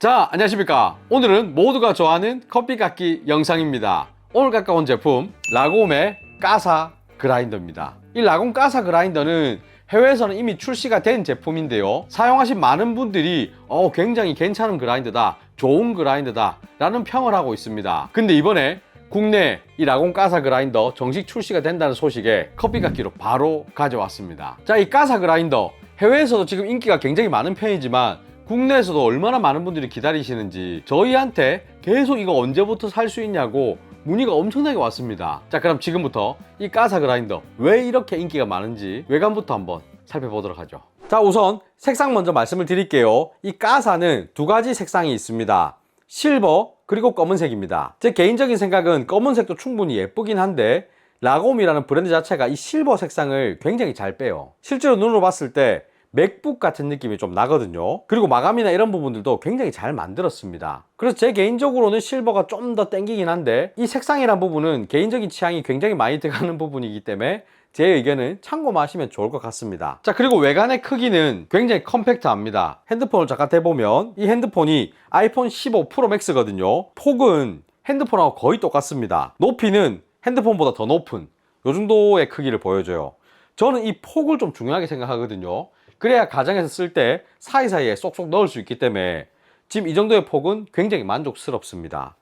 자, 안녕하십니까. 오늘은 모두가 좋아하는 커피 깎기 영상입니다. 오늘 깎아온 제품 라곰의 까사 그라인더입니다. 이 라곰 까사 그라인더는 해외에서는 이미 출시가 된 제품인데요, 사용하신 많은 분들이 굉장히 괜찮은 그라인더다, 좋은 그라인더다 라는 평을 하고 있습니다. 근데 이번에 국내 이 라곰 까사 그라인더 정식 출시가 된다는 소식에 커피 깎기로 바로 가져왔습니다. 자, 이 까사 그라인더 해외에서도 지금 인기가 굉장히 많은 편이지만 국내에서도 얼마나 많은 분들이 기다리시는지 저희한테 계속 이거 언제부터 살 수 있냐고 문의가 엄청나게 왔습니다. 자, 그럼 지금부터 이 까사 그라인더 왜 이렇게 인기가 많은지 외관부터 한번 살펴보도록 하죠. 자, 우선 색상 먼저 말씀을 드릴게요. 이 까사는 두 가지 색상이 있습니다. 실버 그리고 검은색입니다. 제 개인적인 생각은 검은색도 충분히 예쁘긴 한데 라곰이라는 브랜드 자체가 이 실버 색상을 굉장히 잘 빼요. 실제로 눈으로 봤을 때 맥북 같은 느낌이 좀 나거든요. 그리고 마감이나 이런 부분들도 굉장히 잘 만들었습니다. 그래서 제 개인적으로는 실버가 좀 더 땡기긴 한데 이 색상이란 부분은 개인적인 취향이 굉장히 많이 들어가는 부분이기 때문에 제 의견은 참고만 하시면 좋을 것 같습니다. 자, 그리고 외관의 크기는 굉장히 컴팩트합니다. 핸드폰을 잠깐 대보면 이 핸드폰이 아이폰 15 프로 맥스거든요. 폭은 핸드폰하고 거의 똑같습니다. 높이는 핸드폰보다 더 높은 이 정도의 크기를 보여줘요. 저는 이 폭을 좀 중요하게 생각하거든요. 그래야 가정에서 쓸 때 사이사이에 쏙쏙 넣을 수 있기 때문에 지금 이 정도의 폭은 굉장히 만족스럽습니다.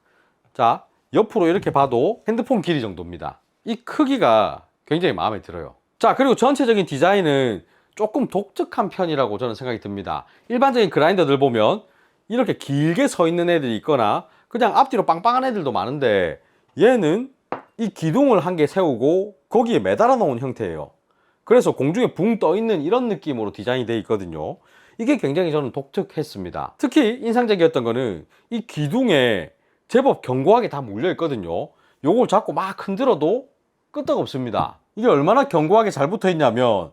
자, 옆으로 이렇게 봐도 핸드폰 길이 정도입니다. 이 크기가 굉장히 마음에 들어요. 자, 그리고 전체적인 디자인은 조금 독특한 편이라고 저는 생각이 듭니다. 일반적인 그라인더들 보면 이렇게 길게 서 있는 애들이 있거나 그냥 앞뒤로 빵빵한 애들도 많은데 얘는 이 기둥을 한 개 세우고 거기에 매달아 놓은 형태예요. 그래서 공중에 붕 떠 있는 이런 느낌으로 디자인이 되어 있거든요. 이게 굉장히 저는 독특했습니다. 특히 인상적이었던 거는 이 기둥에 제법 견고하게 다 물려 있거든요. 요걸 잡고 막 흔들어도 끄떡 없습니다. 이게 얼마나 견고하게 잘 붙어 있냐면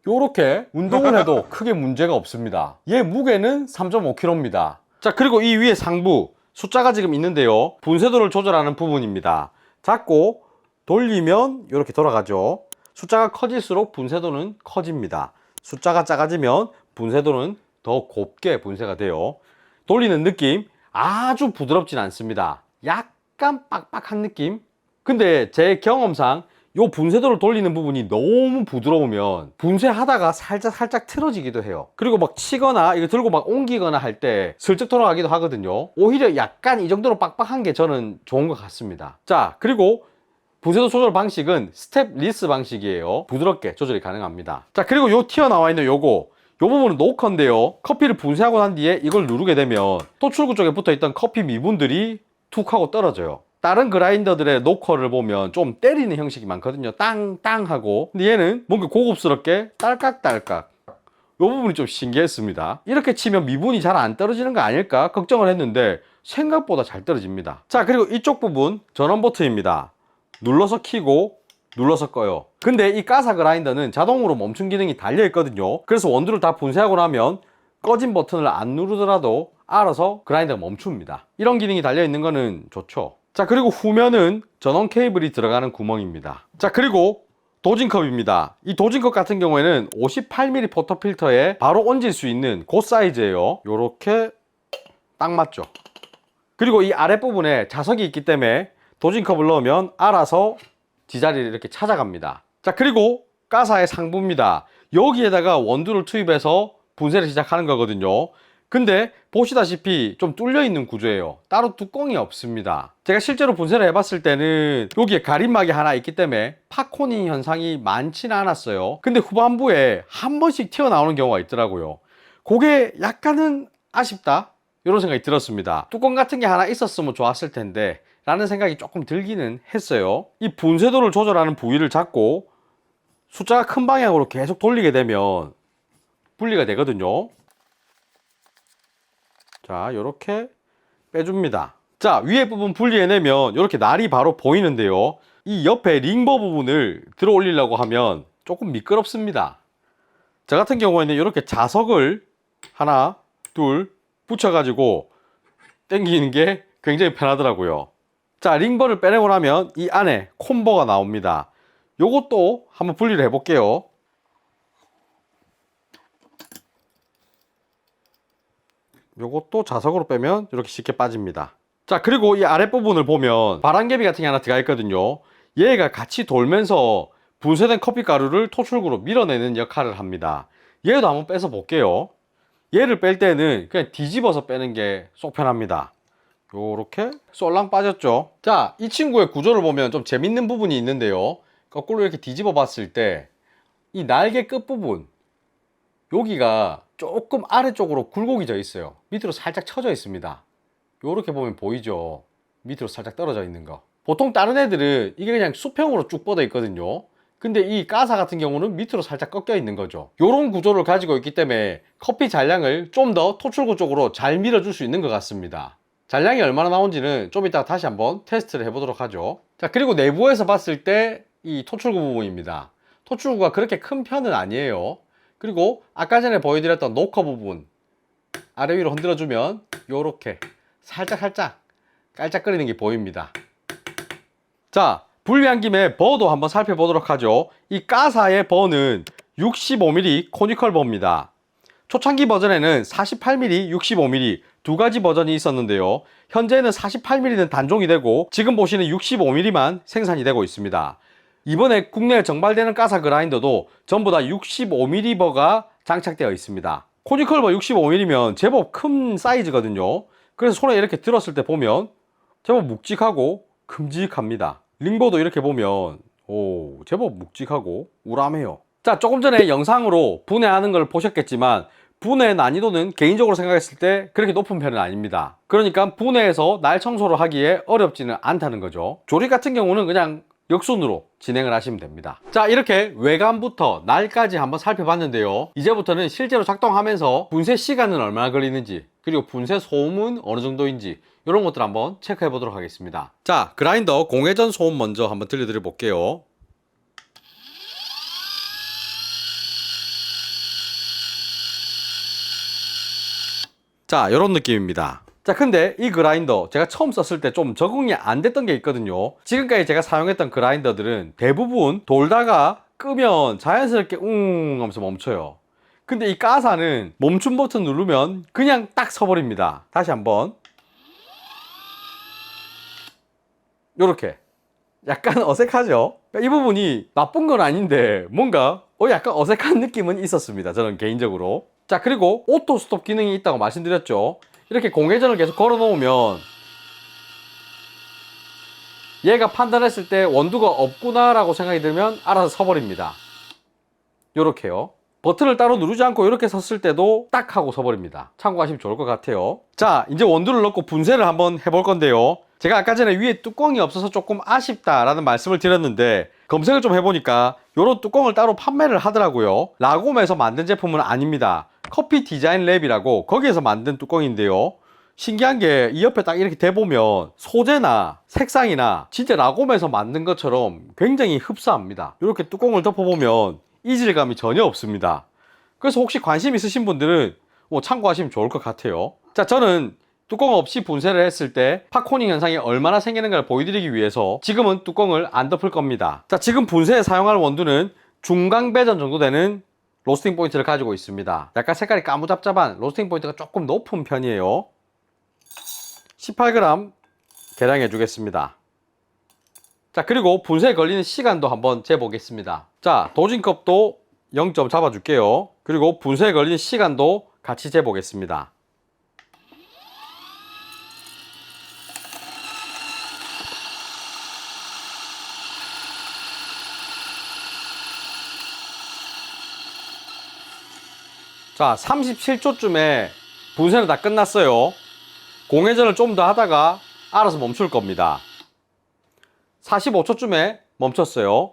요렇게 운동을 해도 크게 문제가 없습니다. 얘 무게는 3.5kg입니다. 자, 그리고 이 위에 상부 숫자가 지금 있는데요, 분쇄도를 조절하는 부분입니다. 잡고 돌리면 이렇게 돌아가죠. 숫자가 커질수록 분쇄도는 커집니다. 숫자가 작아지면 분쇄도는 더 곱게 분쇄가 돼요. 돌리는 느낌 아주 부드럽진 않습니다. 약간 빡빡한 느낌? 근데 제 경험상 요 분쇄도를 돌리는 부분이 너무 부드러우면 분쇄하다가 살짝 틀어지기도 해요. 그리고 막 치거나 이거 들고 막 옮기거나 할 때 슬쩍 돌아가기도 하거든요. 오히려 약간 이 정도로 빡빡한 게 저는 좋은 것 같습니다. 자, 그리고 분쇄도 조절 방식은 스텝리스 방식이에요. 부드럽게 조절이 가능합니다. 자, 그리고 요 튀어나와 있는 요 부분은 노컨데요, 커피를 분쇄하고 난 뒤에 이걸 누르게 되면 토출구 쪽에 붙어있던 커피 미분들이 툭 하고 떨어져요. 다른 그라인더들의 노커를 보면 좀 때리는 형식이 많거든요. 땅땅 하고. 근데 얘는 뭔가 고급스럽게 딸깍딸깍. 요 부분이 좀 신기했습니다. 이렇게 치면 미분이 잘 안 떨어지는 거 아닐까 걱정을 했는데 생각보다 잘 떨어집니다. 자, 그리고 이쪽 부분 전원 버튼입니다. 눌러서 켜고 눌러서 꺼요. 근데 이 까사 그라인더는 자동으로 멈춤 기능이 달려 있거든요. 그래서 원두를 다 분쇄하고 나면 꺼진 버튼을 안 누르더라도 알아서 그라인더가 멈춥니다. 이런 기능이 달려 있는 거는 좋죠. 자, 그리고 후면은 전원 케이블이 들어가는 구멍입니다. 자, 그리고 도징컵입니다. 이 도징컵 같은 경우에는 58mm 포터필터에 바로 얹을 수 있는 그 사이즈예요. 요렇게 딱 맞죠. 그리고 이 아랫부분에 자석이 있기 때문에 도징컵을 넣으면 알아서 지자리를 이렇게 찾아갑니다. 자, 그리고 까사의 상부입니다. 여기에다가 원두를 투입해서 분쇄를 시작하는 거거든요. 근데 보시다시피 좀 뚫려 있는 구조예요. 따로 뚜껑이 없습니다. 제가 실제로 분쇄를 해봤을 때는 여기에 가림막이 하나 있기 때문에 팝코닝 현상이 많지는 않았어요. 근데 후반부에 한 번씩 튀어나오는 경우가 있더라고요. 그게 약간은 아쉽다 이런 생각이 들었습니다. 뚜껑 같은 게 하나 있었으면 좋았을 텐데 라는 생각이 조금 들기는 했어요. 이 분쇄도를 조절하는 부위를 잡고 숫자가 큰 방향으로 계속 돌리게 되면 분리가 되거든요. 자, 이렇게 빼줍니다. 자, 위에 부분 분리해내면 이렇게 날이 바로 보이는데요, 이 옆에 링버 부분을 들어 올리려고 하면 조금 미끄럽습니다. 저 같은 경우에는 이렇게 자석을 하나 둘 붙여가지고 당기는 게 굉장히 편하더라고요. 자, 링버를 빼내고 나면 이 안에 콤보가 나옵니다. 요것도 한번 분리를 해볼게요. 요것도 자석으로 빼면 이렇게 쉽게 빠집니다. 자, 그리고 이 아랫부분을 보면 바람개비 같은 게 하나 들어가 있거든요. 얘가 같이 돌면서 분쇄된 커피 가루를 토출구로 밀어내는 역할을 합니다. 얘도 한번 빼서 볼게요. 얘를 뺄 때는 그냥 뒤집어서 빼는 게 쏙 편합니다. 요렇게 쏠랑 빠졌죠. 자, 이 친구의 구조를 보면 좀 재밌는 부분이 있는데요. 거꾸로 이렇게 뒤집어 봤을 때 이 날개 끝부분 여기가 조금 아래쪽으로 굴곡이 있어요. 밑으로 살짝 쳐져 있습니다. 요렇게 보면 보이죠? 밑으로 살짝 떨어져 있는 거. 보통 다른 애들은 이게 그냥 수평으로 쭉 뻗어 있거든요. 근데 이 가사 같은 경우는 밑으로 살짝 꺾여 있는 거죠. 요런 구조를 가지고 있기 때문에 커피 잔량을 좀 더 토출구 쪽으로 잘 밀어줄 수 있는 것 같습니다. 잔량이 얼마나 나온지는 좀 이따가 다시 한번 테스트를 해보도록 하죠. 자, 그리고 내부에서 봤을 때 이 토출구 부분입니다. 토출구가 그렇게 큰 편은 아니에요. 그리고 아까 전에 보여드렸던 노커 부분 아래 위로 흔들어주면 요렇게 살짝 깔짝거리는 게 보입니다. 자, 분리한 김에 버도 한번 살펴보도록 하죠. 이 가사의 버는 65mm 코니컬 버입니다. 초창기 버전에는 48mm, 65mm 두 가지 버전이 있었는데요. 현재는 48mm는 단종이 되고 지금 보시는 65mm만 생산이 되고 있습니다. 이번에 국내에 정발되는 가사 그라인더도 전부 다 65mm 버가 장착되어 있습니다. 코니컬 버 65mm면 제법 큰 사이즈거든요. 그래서 손에 이렇게 들었을 때 보면 제법 묵직하고 큼직합니다. 링버도 이렇게 보면 제법 묵직하고 우람해요. 자, 조금 전에 영상으로 분해하는 걸 보셨겠지만 분해 난이도는 개인적으로 생각했을 때 그렇게 높은 편은 아닙니다. 그러니까 분해해서 날 청소를 하기에 어렵지는 않다는 거죠. 조립 같은 경우는 그냥 역순으로 진행을 하시면 됩니다. 자, 이렇게 외관부터 날까지 한번 살펴봤는데요. 이제부터는 실제로 작동하면서 분쇄 시간은 얼마나 걸리는지, 그리고 분쇄 소음은 어느 정도인지 이런 것들 한번 체크해 보도록 하겠습니다. 자, 그라인더 공회전 소음 먼저 한번 들려드려 볼게요. 자, 이런 느낌입니다. 자, 근데 이 그라인더 제가 처음 썼을 때 좀 적응이 안 됐던 게 있거든요. 지금까지 제가 사용했던 그라인더들은 대부분 돌다가 끄면 자연스럽게 하면서 멈춰요. 근데 이 가사는 멈춤 버튼 누르면 그냥 딱 서버립니다. 다시 한번. 요렇게 약간 어색하죠? 이 부분이 나쁜 건 아닌데 뭔가 약간 어색한 느낌은 있었습니다. 저는 개인적으로. 자, 그리고 오토 스톱 기능이 있다고 말씀드렸죠. 이렇게 공회전을 계속 걸어 놓으면 얘가 판단했을 때 원두가 없구나 라고 생각이 들면 알아서 서버립니다. 요렇게요. 버튼을 따로 누르지 않고 이렇게 섰을 때도 딱 하고 서버립니다. 참고하시면 좋을 것 같아요. 자, 이제 원두를 넣고 분쇄를 한번 해볼 건데요. 제가 아까 전에 위에 뚜껑이 없어서 조금 아쉽다라는 말씀을 드렸는데 검색을 좀 해보니까 이런 뚜껑을 따로 판매를 하더라고요. 라곰에서 만든 제품은 아닙니다. 커피 디자인 랩이라고 거기에서 만든 뚜껑인데요. 신기한 게 이 옆에 딱 이렇게 대보면 소재나 색상이나 진짜 라곰에서 만든 것처럼 굉장히 흡사합니다. 이렇게 뚜껑을 덮어보면 이질감이 전혀 없습니다. 그래서 혹시 관심 있으신 분들은 참고하시면 좋을 것 같아요. 자, 저는 뚜껑 없이 분쇄를 했을 때 팝코닝 현상이 얼마나 생기는가를 보여드리기 위해서 지금은 뚜껑을 안 덮을 겁니다. 자, 지금 분쇄에 사용할 원두는 중강 배전 정도 되는 로스팅 포인트를 가지고 있습니다. 약간 색깔이 까무잡잡한 로스팅 포인트가 조금 높은 편이에요. 18g 계량해 주겠습니다. 자, 그리고 분쇄에 걸리는 시간도 한번 재보겠습니다. 자, 도진컵도 0점 잡아줄게요. 그리고 분쇄에 걸리는 시간도 같이 재보겠습니다. 자, 37초쯤에 분쇄는 다 끝났어요. 공회전을 좀 더 하다가 알아서 멈출 겁니다. 45초쯤에 멈췄어요.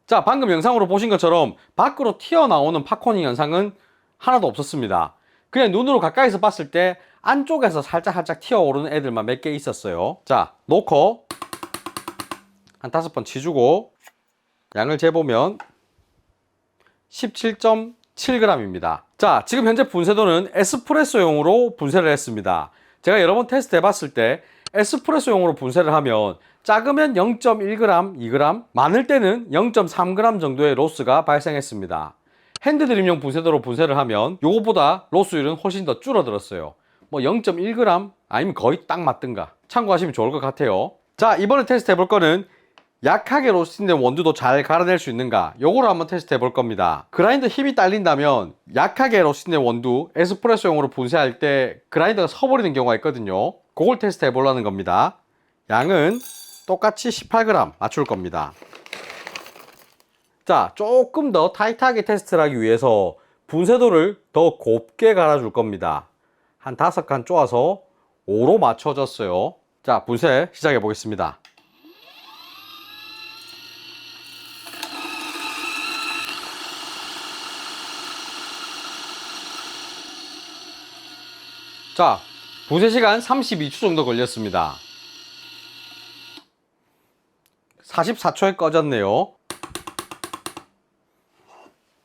자, 방금 영상으로 보신 것처럼 밖으로 튀어나오는 팝코닝 현상은 하나도 없었습니다. 그냥 눈으로 가까이서 봤을 때 안쪽에서 살짝 튀어오르는 애들만 몇 개 있었어요. 자, 놓고 한 5번 치주고 양을 재보면 17.7g입니다. 자, 지금 현재 분쇄도는 에스프레소용으로 분쇄를 했습니다. 제가 여러 번 테스트 해봤을 때 에스프레소용으로 분쇄를 하면 작으면 0.1g, 2g, 많을 때는 0.3g 정도의 로스가 발생했습니다. 핸드드립용 분쇄도로 분쇄를 하면 이거보다 로스율은 훨씬 더 줄어들었어요. 뭐 0.1g 아니면 거의 딱 맞든가 참고하시면 좋을 것 같아요. 자, 이번에 테스트 해볼 거는 약하게 로스팅된 원두도 잘 갈아낼 수 있는가, 요거를 한번 테스트 해볼 겁니다. 그라인더 힘이 딸린다면 약하게 로스팅된 원두 에스프레소용으로 분쇄할 때 그라인더가 서버리는 경우가 있거든요. 그걸 테스트 해보려는 겁니다. 양은 똑같이 18g 맞출 겁니다. 자, 조금 더 타이트하게 테스트를 하기 위해서 분쇄도를 더 곱게 갈아줄 겁니다. 한 5칸 쪼아서 5로 맞춰줬어요. 자, 분쇄 시작해 보겠습니다. 자, 분쇄 시간 32초 정도 걸렸습니다. 44초에 꺼졌네요.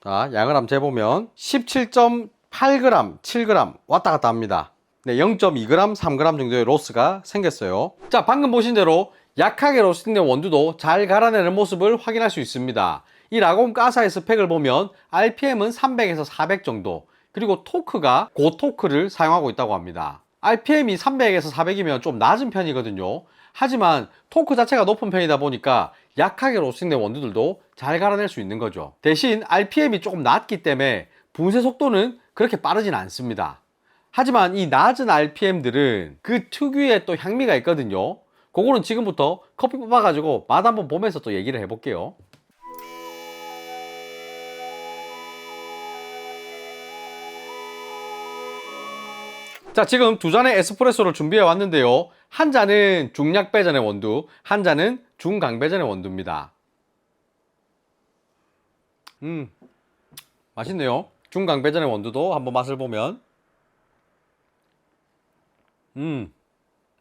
자, 양을 한번 재보면 17.8g, 7g 왔다 갔다 합니다. 네, 0.2g, 3g 정도의 로스가 생겼어요. 자, 방금 보신 대로 약하게 로스팅된 원두도 잘 갈아내는 모습을 확인할 수 있습니다. 이 라곰 가사의 스펙을 보면 RPM은 300에서 400 정도, 그리고 토크가 고토크를 사용하고 있다고 합니다. RPM이 300에서 400이면 좀 낮은 편이거든요. 하지만 토크 자체가 높은 편이다 보니까 약하게 로스팅된 원두들도 잘 갈아낼 수 있는 거죠. 대신 RPM이 조금 낮기 때문에 분쇄 속도는 그렇게 빠르진 않습니다. 하지만 이 낮은 RPM들은 그 특유의 또 향미가 있거든요. 그거는 지금부터 커피 뽑아가지고 맛 한번 보면서 또 얘기를 해볼게요. 자, 지금 두 잔의 에스프레소를 준비해 왔는데요. 한 잔은 중약배전의 원두, 한 잔은 중강배전의 원두입니다. 맛있네요. 중강배전의 원두도 한번 맛을 보면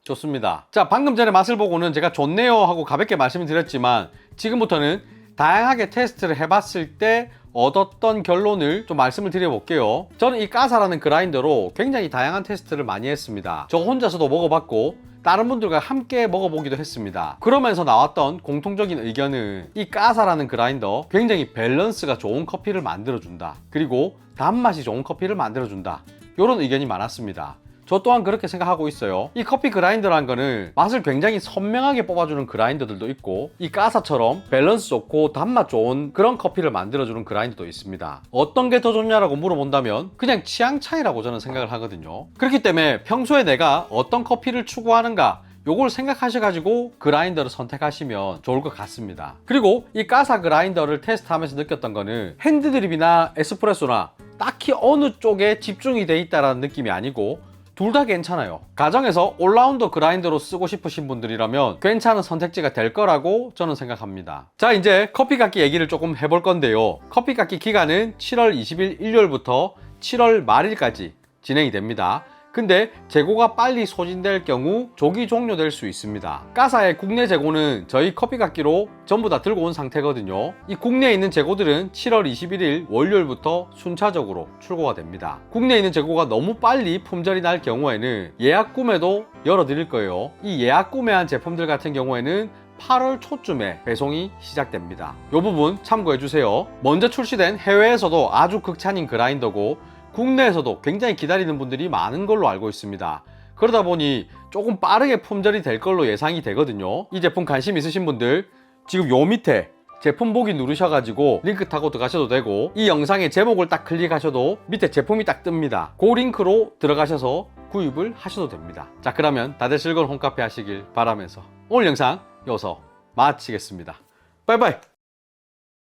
좋습니다. 자, 방금 전에 맛을 보고는 제가 좋네요 하고 가볍게 말씀을 드렸지만 지금부터는 다양하게 테스트를 해봤을 때 얻었던 결론을 좀 말씀을 드려볼게요. 저는 이 까사라는 그라인더로 굉장히 다양한 테스트를 많이 했습니다. 저 혼자서도 먹어봤고 다른 분들과 함께 먹어보기도 했습니다. 그러면서 나왔던 공통적인 의견은 이 까사라는 그라인더 굉장히 밸런스가 좋은 커피를 만들어준다, 그리고 단맛이 좋은 커피를 만들어준다, 이런 의견이 많았습니다. 저 또한 그렇게 생각하고 있어요. 이 커피 그라인더라는 거는 맛을 굉장히 선명하게 뽑아주는 그라인더들도 있고, 이 까사처럼 밸런스 좋고 단맛 좋은 그런 커피를 만들어주는 그라인더도 있습니다. 어떤 게 더 좋냐라고 물어본다면 그냥 취향 차이라고 저는 생각을 하거든요. 그렇기 때문에 평소에 내가 어떤 커피를 추구하는가, 요걸 생각하셔가지고 그라인더를 선택하시면 좋을 것 같습니다. 그리고 이 까사 그라인더를 테스트하면서 느꼈던 거는 핸드드립이나 에스프레소나 딱히 어느 쪽에 집중이 돼 있다라는 느낌이 아니고 둘 다 괜찮아요. 가정에서 올라운더 그라인더로 쓰고 싶으신 분들이라면 괜찮은 선택지가 될 거라고 저는 생각합니다. 자, 이제 커피 깎기 얘기를 조금 해볼 건데요. 커피 깎기 기간은 7월 20일 일요일부터 7월 말일까지 진행이 됩니다. 근데 재고가 빨리 소진될 경우 조기 종료될 수 있습니다. 까사의 국내 재고는 저희 커피 깎기로 전부 다 들고 온 상태거든요. 이 국내에 있는 재고들은 7월 21일 월요일부터 순차적으로 출고가 됩니다. 국내에 있는 재고가 너무 빨리 품절이 날 경우에는 예약 구매도 열어드릴 거예요. 이 예약 구매한 제품들 같은 경우에는 8월 초쯤에 배송이 시작됩니다. 이 부분 참고해 주세요. 먼저 출시된 해외에서도 아주 극찬인 그라인더고 국내에서도 굉장히 기다리는 분들이 많은 걸로 알고 있습니다. 그러다 보니 조금 빠르게 품절이 될 걸로 예상이 되거든요. 이 제품 관심 있으신 분들 지금 요 밑에 제품 보기 누르셔가지고 링크 타고 들어가셔도 되고, 이 영상의 제목을 딱 클릭하셔도 밑에 제품이 딱 뜹니다. 그 링크로 들어가셔서 구입을 하셔도 됩니다. 자, 그러면 다들 즐거운 홈카페 하시길 바라면서 오늘 영상 여기서 마치겠습니다. 바이바이.